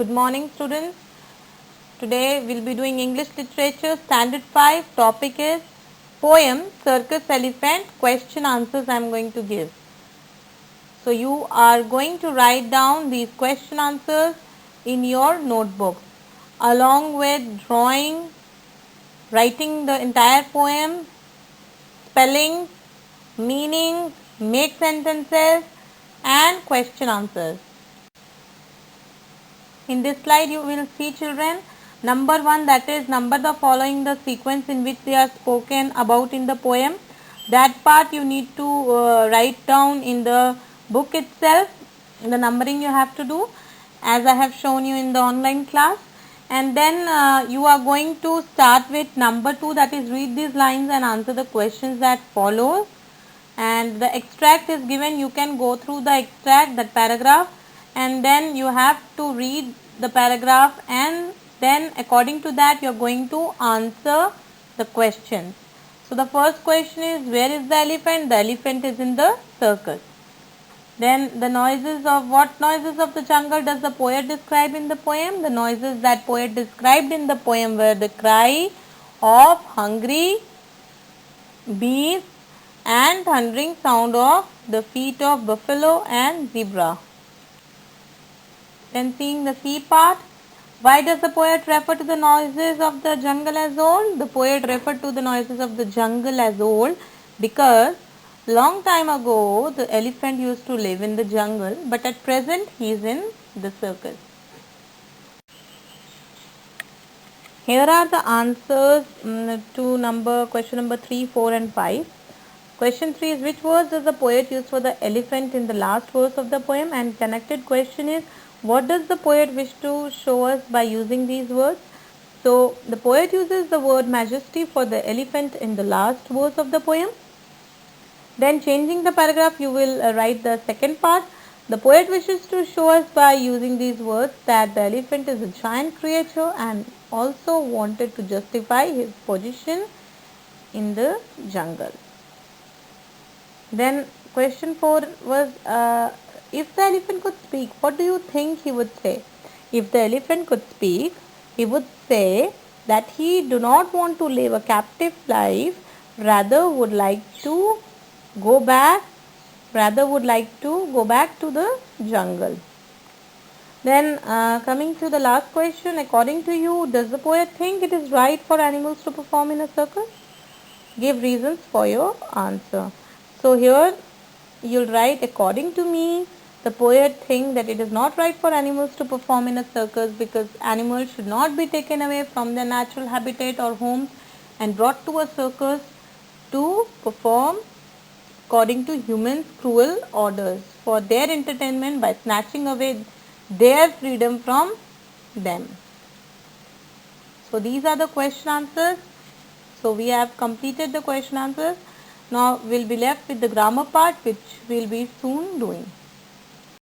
Good morning students. Today we will be doing English Literature Standard 5. Topic is Poem Circus Elephant. Question answers I am going to give. So you are going to write down these question answers in your notebook along with drawing, writing the entire poem, spelling, meaning, make sentences and question answers. In this slide you will see children, number 1, that is number the following the sequence in which they are spoken about in the poem. That part you need to write down in the book itself. The numbering you have to do as I have shown you in the online class. And then you are going to start with number 2, that is read these lines and answer the questions that follow. And the extract is given, you can go through the extract, that paragraph, and then you have to read the paragraph and then according to that you are going to answer the questions. So the first question is, where is the elephant? The elephant is in the circus. Then the noises of, what noises of the jungle does the poet describe in the poem? The noises that poet described in the poem were the cry of hungry bees and thundering sound of the feet of buffalo and zebra. Then seeing the C part, why does the poet refer to the noises of the jungle as old? The poet referred to the noises of the jungle as old because long time ago the elephant used to live in the jungle, but at present he is in the circus. Here are the answers to question number 3, 4 and 5. Question 3 is, which words does the poet use for the elephant in the last verse of the poem? And connected question is, what does the poet wish to show us by using these words? So the poet uses the word majesty for the elephant in the last verse of the poem. Then changing the paragraph, you will write the second part. The poet wishes to show us by using these words that the elephant is a giant creature and also wanted to justify his position in the jungle. Then question 4 was, if the elephant could speak, what do you think he would say? If the elephant could speak, he would say that he do not want to live a captive life, rather would like to go back to the jungle. Then coming to the last question, according to you, does the poet think it is right for animals to perform in a circus? Give reasons for your answer. So here you'll write, according to me, the poet thinks that it is not right for animals to perform in a circus because animals should not be taken away from their natural habitat or homes and brought to a circus to perform according to humans' cruel orders for their entertainment by snatching away their freedom from them. So these are the question answers. So we have completed the question answers. Now we'll be left with the grammar part, which we'll be soon doing.